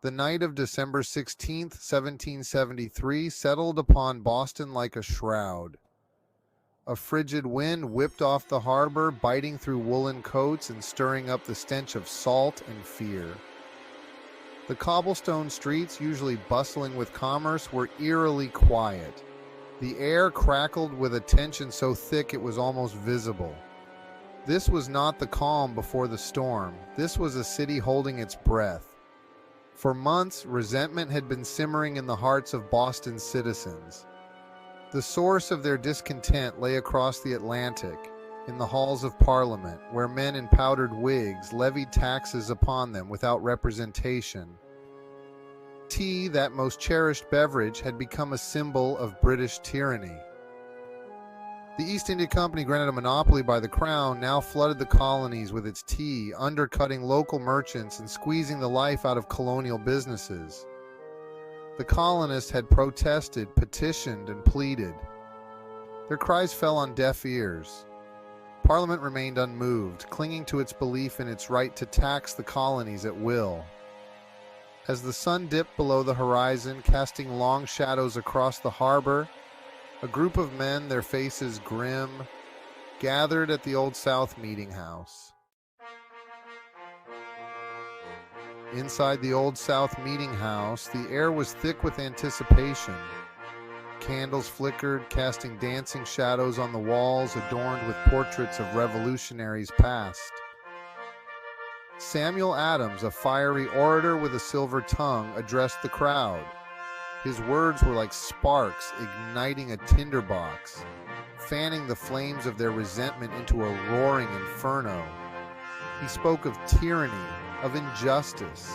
The night of December 16th, 1773, settled upon Boston like a shroud. A frigid wind whipped off the harbor, biting through woolen coats and stirring up the stench of salt and fear. The cobblestone streets, usually bustling with commerce, were eerily quiet. The air crackled with a tension so thick it was almost visible. This was not the calm before the storm. This was a city holding its breath. For months, resentment had been simmering in the hearts of Boston's citizens. The source of their discontent lay across the Atlantic, in the halls of Parliament, where men in powdered wigs levied taxes upon them without representation. Tea, that most cherished beverage, had become a symbol of British tyranny. The East India Company, granted a monopoly by the Crown, now flooded the colonies with its tea, undercutting local merchants and squeezing the life out of colonial businesses. The colonists had protested, petitioned, and pleaded. Their cries fell on deaf ears. Parliament remained unmoved, clinging to its belief in its right to tax the colonies at will. As the sun dipped below the horizon, casting long shadows across the harbor, a group of men, their faces grim, gathered at the Old South Meeting House. Inside the Old South Meeting House, the air was thick with anticipation. Candles flickered, casting dancing shadows on the walls adorned with portraits of revolutionaries past. Samuel Adams, a fiery orator with a silver tongue, addressed the crowd. His words were like sparks igniting a tinderbox, fanning the flames of their resentment into a roaring inferno. He spoke of tyranny, of injustice,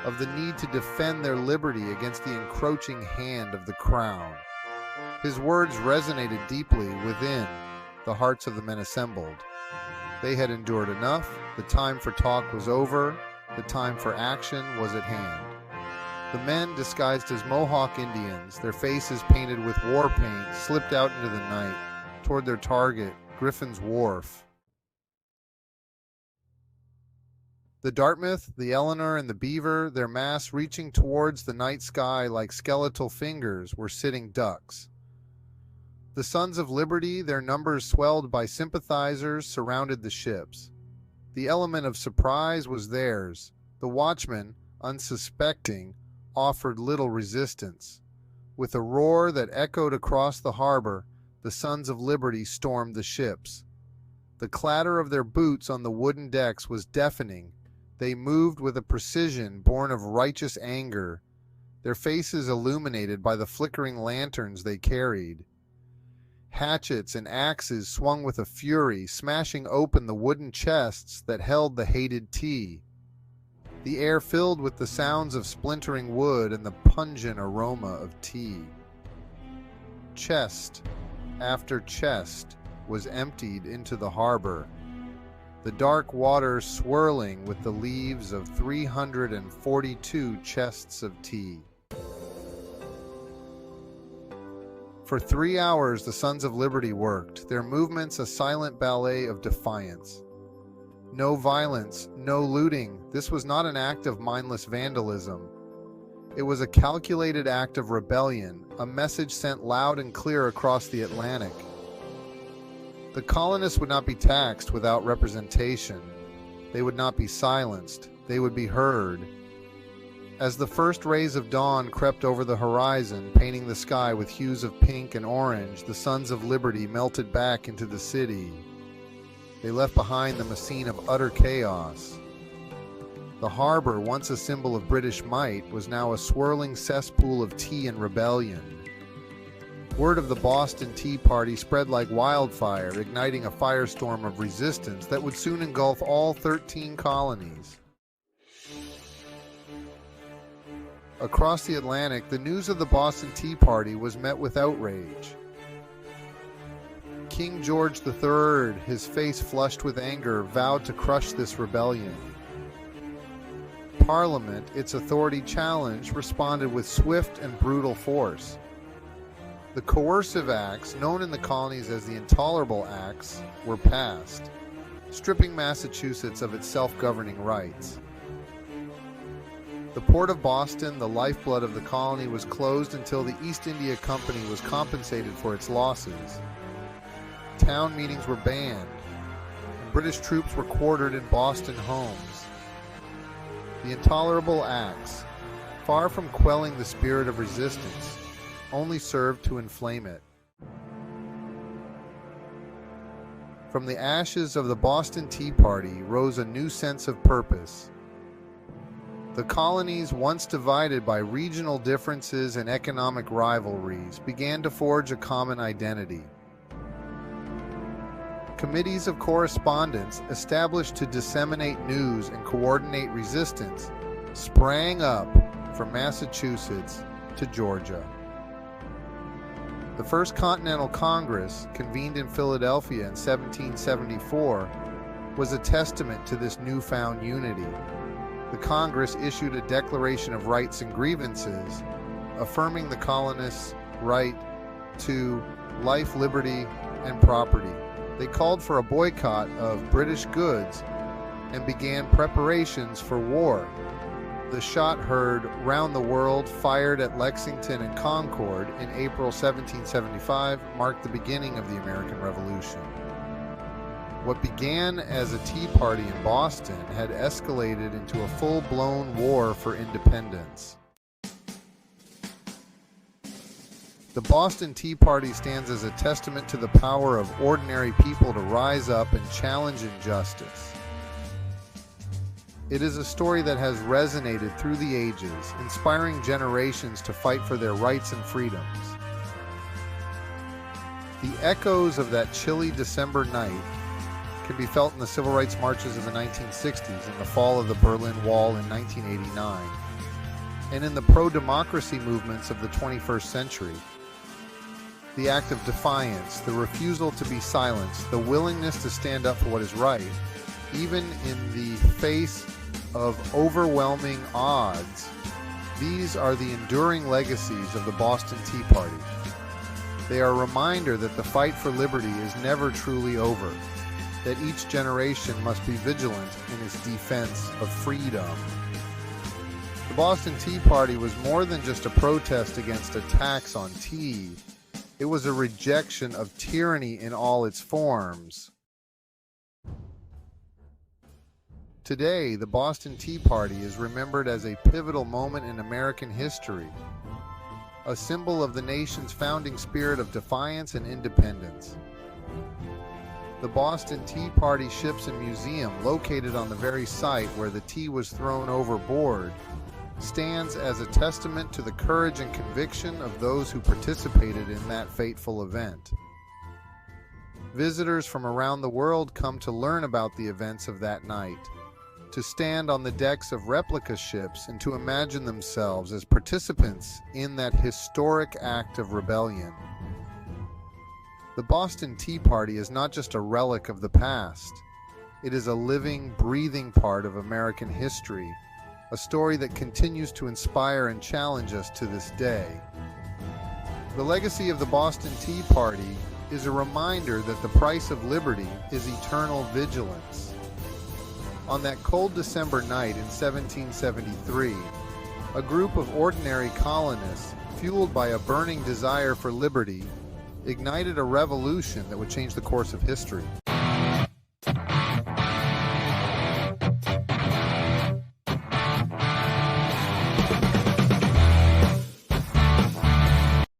of the need to defend their liberty against the encroaching hand of the Crown. His words resonated deeply within the hearts of the men assembled. They had endured enough. The time for talk was over. The time for action was at hand. The men, disguised as Mohawk Indians, their faces painted with war paint, slipped out into the night, toward their target, Griffin's Wharf. The Dartmouth, the Eleanor, and the Beaver, their masts reaching towards the night sky like skeletal fingers, were sitting ducks. The Sons of Liberty, their numbers swelled by sympathizers, surrounded the ships. The element of surprise was theirs. The watchmen, unsuspecting, offered little resistance. With a roar that echoed across the harbor, the Sons of Liberty stormed the ships. The clatter of their boots on the wooden decks was deafening. They moved with a precision born of righteous anger, their faces illuminated by the flickering lanterns they carried. Hatchets and axes swung with a fury, smashing open the wooden chests that held the hated tea. The air filled with the sounds of splintering wood and the pungent aroma of tea. Chest after chest was emptied into the harbor, the dark water swirling with the leaves of 342 chests of tea. For 3 hours the Sons of Liberty worked, their movements a silent ballet of defiance. No violence, no looting. This was not an act of mindless vandalism. It was a calculated act of rebellion, a message sent loud and clear across the Atlantic. The colonists would not be taxed without representation. They would not be silenced. They would be heard. As the first rays of dawn crept over the horizon, painting the sky with hues of pink and orange, the Sons of Liberty melted back into the city. They left behind them a scene of utter chaos. The harbor, once a symbol of British might, was now a swirling cesspool of tea and rebellion. Word of the Boston Tea Party spread like wildfire, igniting a firestorm of resistance that would soon engulf all 13 colonies. Across the Atlantic, the news of the Boston Tea Party was met with outrage. King George III, his face flushed with anger, vowed to crush this rebellion. Parliament, its authority challenged, responded with swift and brutal force. The coercive acts, known in the colonies as the Intolerable Acts, were passed, stripping Massachusetts of its self-governing rights. The port of Boston, the lifeblood of the colony, was closed until the East India Company was compensated for its losses. Town meetings were banned, and British troops were quartered in Boston homes. The intolerable acts, far from quelling the spirit of resistance, only served to inflame it. From the ashes of the Boston Tea Party rose a new sense of purpose. The colonies, once divided by regional differences and economic rivalries, began to forge a common identity. Committees of correspondence, established to disseminate news and coordinate resistance, sprang up from Massachusetts to Georgia. The First Continental Congress, convened in Philadelphia in 1774, was a testament to this newfound unity. The Congress issued a Declaration of Rights and Grievances, affirming the colonists' right to life, liberty, and property. They called for a boycott of British goods and began preparations for war. The shot heard round the world, fired at Lexington and Concord in April 1775, marked the beginning of the American Revolution. What began as a tea party in Boston had escalated into a full-blown war for independence. The Boston Tea Party stands as a testament to the power of ordinary people to rise up and challenge injustice. It is a story that has resonated through the ages, inspiring generations to fight for their rights and freedoms. The echoes of that chilly December night can be felt in the civil rights marches of the 1960s, in the fall of the Berlin Wall in 1989, and in the pro-democracy movements of the 21st century. The act of defiance, the refusal to be silenced, the willingness to stand up for what is right, even in the face of overwhelming odds, these are the enduring legacies of the Boston Tea Party. They are a reminder that the fight for liberty is never truly over, that each generation must be vigilant in its defense of freedom. The Boston Tea Party was more than just a protest against a tax on tea. It was a rejection of tyranny in all its forms. Today, the Boston Tea Party is remembered as a pivotal moment in American history, a symbol of the nation's founding spirit of defiance and independence. The Boston Tea Party Ships and Museum, located on the very site where the tea was thrown overboard, stands as a testament to the courage and conviction of those who participated in that fateful event. Visitors from around the world come to learn about the events of that night, to stand on the decks of replica ships and to imagine themselves as participants in that historic act of rebellion. The Boston Tea Party is not just a relic of the past. It is a living, breathing part of American history, a story that continues to inspire and challenge us to this day. The legacy of the Boston Tea Party is a reminder that the price of liberty is eternal vigilance. On that cold December night in 1773, a group of ordinary colonists, fueled by a burning desire for liberty, ignited a revolution that would change the course of history.